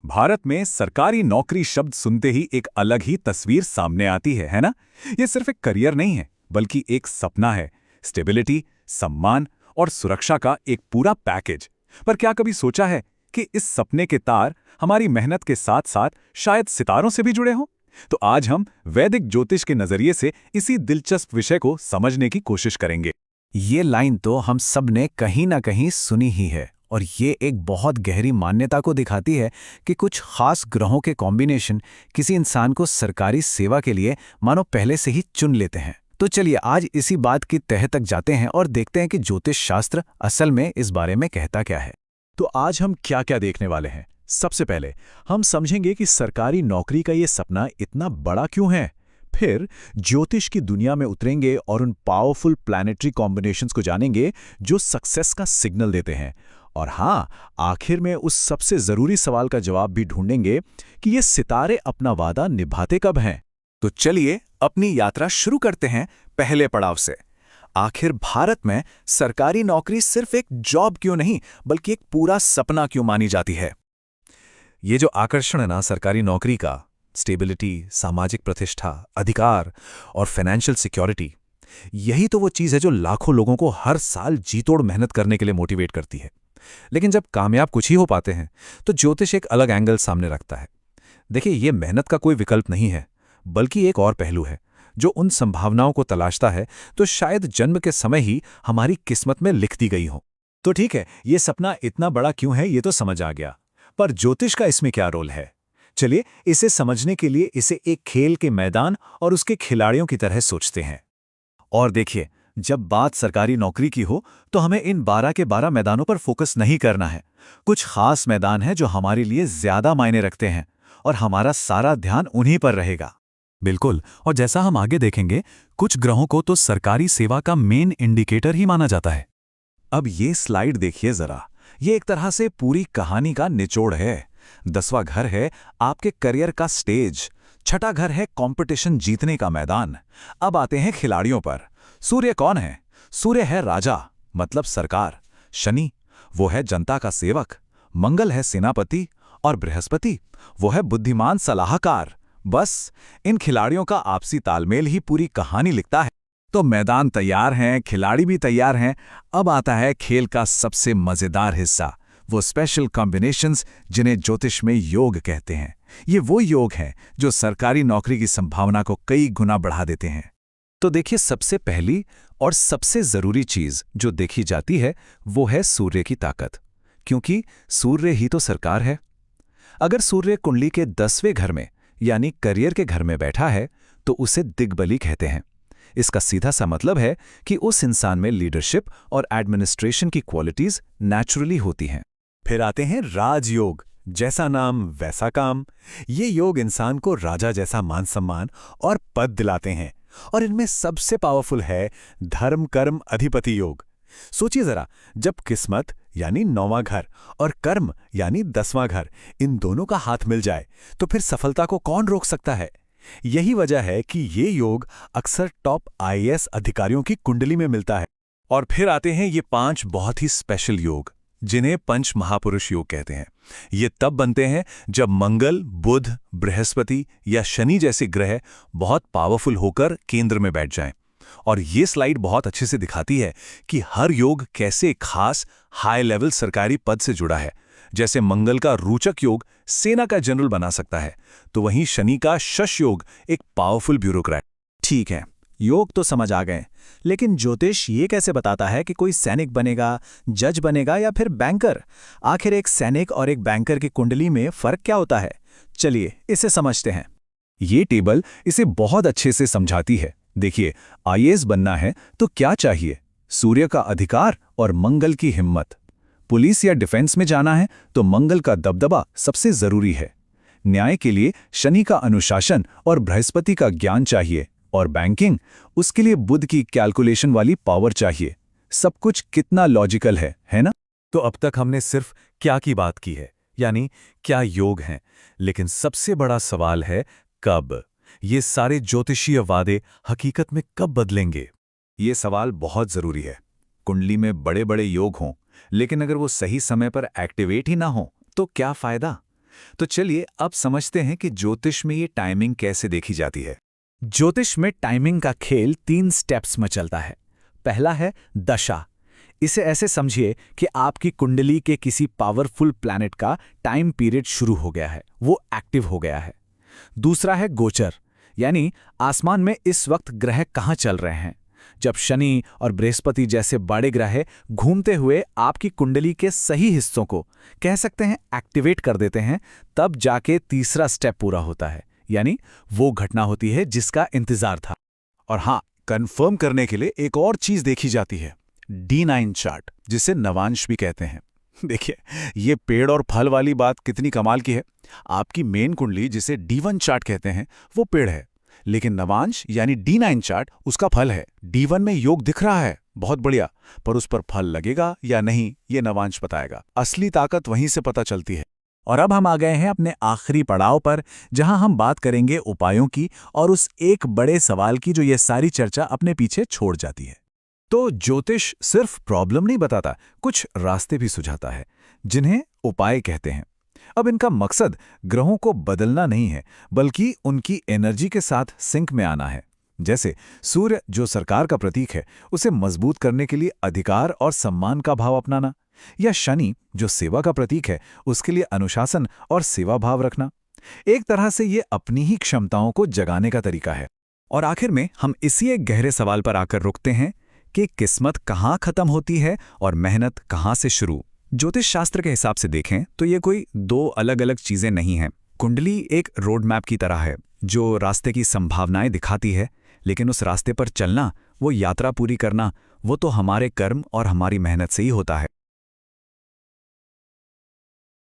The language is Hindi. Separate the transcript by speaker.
Speaker 1: भारत में सरकारी नौकरी शब्द सुनते ही एक अलग ही तस्वीर सामने आती है ना? ये सिर्फ एक करियर नहीं है, बल्कि एक सपना है। स्टेबिलिटी, सम्मान और सुरक्षा का एक पूरा पैकेज। पर क्या कभी सोचा है कि इस सपने के तार हमारी मेहनत के साथ-साथ शायद सितारों से भी जुड़े हों? तो आज हम वैदिक ज्योतिष के नजरिए से इसी दिलचस्प विषय को समझने की कोशिश करेंगे।
Speaker 2: ये लाइन तो हम सब ने कहीं ना कहीं सुनी ही है और ये एक बहुत गहरी मान्यता को दिखाती है कि कुछ खास ग्रहों के कॉम्बिनेशन किसी इंसान को सरकारी सेवा के लिए मानो पहले से ही चुन लेते हैं। तो चलिए आज इसी बात की तह तक जाते हैं और देखते हैं कि ज्योतिष शास्त्र असल में इस बारे में कहता क्या है।
Speaker 3: तो आज हम क्या क्या देखने वाले हैं। सबसे पहले हम समझेंगे कि सरकारी नौकरी का ये सपना इतना बड़ा क्यों है। फिर ज्योतिष की दुनिया में उतरेंगे और उन पावरफुल प्लैनेटरी कॉम्बिनेशंस को जानेंगे जो सक्सेस का सिग्नल देते हैं। और हाँ, आखिर में उस सबसे जरूरी सवाल का जवाब भी ढूंढेंगे कि ये सितारे अपना वादा निभाते कब हैं।
Speaker 2: तो चलिए अपनी यात्रा शुरू करते हैं पहले पड़ाव से। आखिर भारत में सरकारी नौकरी सिर्फ एक जॉब क्यों नहीं, बल्कि एक पूरा सपना क्यों मानी जाती है?
Speaker 3: ये जो आकर्षण है ना सरकारी नौकरी का, स्टेबिलिटी, सामाजिक प्रतिष्ठा, अधिकार और फाइनेंशियल सिक्योरिटी, यही तो वो चीज़ है जो लाखों लोगों को हर साल जीतोड़ मेहनत करने के लिए मोटिवेट करती है। लेकिन जब कामयाब कुछ ही हो पाते हैं तो ज्योतिष एक अलग एंगल सामने रखता है। देखिए, ये मेहनत का कोई विकल्प नहीं है, बल्कि एक और पहलू है जो उन संभावनाओं को तलाशता है तो शायद जन्म के समय ही हमारी किस्मत में लिख दी गई हो।
Speaker 1: तो ठीक है, ये सपना इतना बड़ा क्यों है ये तो समझ आ गया, पर ज्योतिष का इसमें क्या रोल है? चलिए इसे समझने के लिए इसे एक खेल के मैदान और उसके खिलाड़ियों की तरह सोचते हैं। और देखिए, जब बात सरकारी नौकरी की हो तो हमें इन 12 के 12 मैदानों पर फोकस नहीं करना है। कुछ खास मैदान हैं जो हमारे लिए ज्यादा मायने रखते हैं और हमारा सारा ध्यान उन्हीं पर रहेगा।
Speaker 3: बिल्कुल, और जैसा हम आगे देखेंगे, कुछ ग्रहों को तो सरकारी सेवा का मेन इंडिकेटर ही माना जाता है।
Speaker 1: अब ये स्लाइड देखिए जरा, ये एक तरह से पूरी कहानी का निचोड़ है। 10वां घर है आपके करियर का स्टेज, छठा घर है कंपटीशन जीतने का मैदान। अब आते हैं खिलाड़ियों पर। सूर्य कौन है? सूर्य है राजा, मतलब सरकार। शनि, वो है जनता का सेवक। मंगल है सेनापति और बृहस्पति, वो है बुद्धिमान सलाहकार। बस इन खिलाड़ियों का आपसी तालमेल ही पूरी कहानी लिखता है। तो मैदान तैयार हैं, खिलाड़ी भी तैयार हैं। अब आता है खेल का सबसे मजेदार हिस्सा, वो स्पेशल कॉम्बिनेशंस जिन्हें ज्योतिष में योग कहते हैं। ये वो योग हैं जो सरकारी नौकरी की संभावना को कई गुना बढ़ा देते हैं।
Speaker 2: तो देखिए, सबसे पहली और सबसे जरूरी चीज जो देखी जाती है वो है सूर्य की ताकत, क्योंकि सूर्य ही तो सरकार है। अगर सूर्य कुंडली के 10वें घर में यानी करियर के घर में बैठा है तो उसे दिग्बली कहते हैं। इसका सीधा सा मतलब है कि उस इंसान में लीडरशिप और एडमिनिस्ट्रेशन की क्वालिटीज नेचुरली होती हैं।
Speaker 1: फिर आते हैं राजयोग, जैसा नाम वैसा काम। ये योग इंसान को राजा जैसा मान सम्मान और पद दिलाते हैं। और इनमें सबसे पावरफुल है धर्म कर्म अधिपति योग। सोचिए जरा, जब किस्मत यानी 9वां घर और कर्म यानी 10वां घर, इन दोनों का हाथ मिल जाए तो फिर सफलता को कौन रोक सकता है? यही वजह है कि ये योग अक्सर टॉप आईएएस अधिकारियों की कुंडली में मिलता है। और फिर आते हैं ये 5 बहुत ही स्पेशल योग, जिन्हें पंच महापुरुष योग कहते हैं। ये तब बनते हैं जब मंगल, बुध, बृहस्पति या शनि जैसे ग्रह बहुत पावरफुल होकर केंद्र में बैठ जाएं। और ये स्लाइड बहुत अच्छे से दिखाती है कि हर योग कैसे खास हाई लेवल सरकारी पद से जुड़ा है। जैसे मंगल का रोचक योग सेना का जनरल बना सकता है, तो वहीं शनि का शश योग एक पावरफुल ब्यूरोक्रेट।
Speaker 2: ठीक है, योग तो समझ आ गए, लेकिन ज्योतिष ये कैसे बताता है कि कोई सैनिक बनेगा, जज बनेगा या फिर बैंकर? आखिर एक सैनिक और एक बैंकर की कुंडली में फर्क क्या होता है? चलिए इसे समझते हैं।
Speaker 1: ये टेबल इसे बहुत अच्छे से समझाती है। देखिए, आईएएस बनना है तो क्या चाहिए? सूर्य का अधिकार और मंगल की हिम्मत। पुलिस या डिफेंस में जाना है तो मंगल का दबदबा सबसे जरूरी है। न्याय के लिए शनि का अनुशासन और बृहस्पति का ज्ञान चाहिए। और बैंकिंग, उसके लिए बुध की कैलकुलेशन वाली पावर चाहिए। सब कुछ कितना लॉजिकल है ना?
Speaker 3: तो अब तक हमने सिर्फ क्या की बात की है, यानी क्या योग हैं, लेकिन सबसे बड़ा सवाल है कब? ये सारे ज्योतिषीय वादे हकीकत में कब बदलेंगे?
Speaker 1: ये सवाल बहुत जरूरी है। कुंडली में बड़े बड़े योग हों, लेकिन अगर वो सही समय पर एक्टिवेट ही ना हो तो क्या फायदा?
Speaker 2: तो चलिए अब समझते हैं कि ज्योतिष में ये टाइमिंग कैसे देखी जाती है।
Speaker 1: ज्योतिष में टाइमिंग का खेल 3 स्टेप्स में चलता है। पहला है दशा। इसे ऐसे समझिए कि आपकी कुंडली के किसी पावरफुल प्लैनेट का टाइम पीरियड शुरू हो गया है, वो एक्टिव हो गया है। दूसरा है गोचर, यानी आसमान में इस वक्त ग्रह कहाँ चल रहे हैं। जब शनि और बृहस्पति जैसे बड़े ग्रह घूमते हुए आपकी कुंडली के सही हिस्सों को कह सकते हैं एक्टिवेट कर देते हैं, तब जाके तीसरा स्टेप पूरा होता है, यानी वो घटना होती है जिसका इंतजार था।
Speaker 3: और हाँ, कंफर्म करने के लिए एक और चीज देखी जाती है, D9 चार्ट, जिसे नवांश भी कहते हैं। देखिए, ये पेड़ और फल वाली बात कितनी कमाल की है। आपकी मेन कुंडली, जिसे D1 चार्ट कहते हैं, वो पेड़ है, लेकिन नवांश यानी D9 चार्ट उसका फल है। D1 में योग दिख रहा है, बहुत बढ़िया, पर उस पर फल लगेगा या नहीं ये नवांश बताएगा। असली ताकत वहीं से पता चलती है।
Speaker 1: और अब हम आ गए हैं अपने आखिरी पड़ाव पर, जहां हम बात करेंगे उपायों की और उस एक बड़े सवाल की जो ये सारी चर्चा अपने पीछे छोड़ जाती है।
Speaker 2: तो ज्योतिष सिर्फ प्रॉब्लम नहीं बताता, कुछ रास्ते भी सुझाता है, जिन्हें उपाय कहते हैं। अब इनका मकसद ग्रहों को बदलना नहीं है, बल्कि उनकी एनर्जी के साथ सिंक में आना है। जैसे सूर्य जो सरकार का प्रतीक है, उसे मजबूत करने के लिए अधिकार और सम्मान का भाव अपनाना, या शनि जो सेवा का प्रतीक है, उसके लिए अनुशासन और सेवा भाव रखना। एक तरह से ये अपनी ही क्षमताओं को जगाने का तरीका है। और आखिर में हम इसी एक गहरे सवाल पर आकर रुकते हैं कि किस्मत कहाँ खत्म होती है और मेहनत कहाँ से शुरू। ज्योतिष शास्त्र के हिसाब से देखें तो ये कोई 2 अलग अलग चीजें नहीं हैं। कुंडली एक रोड मैप की तरह है जो रास्ते की संभावनाएं दिखाती है, लेकिन उस रास्ते पर चलना, वो यात्रा पूरी करना, वो तो हमारे कर्म और हमारी मेहनत से ही होता है।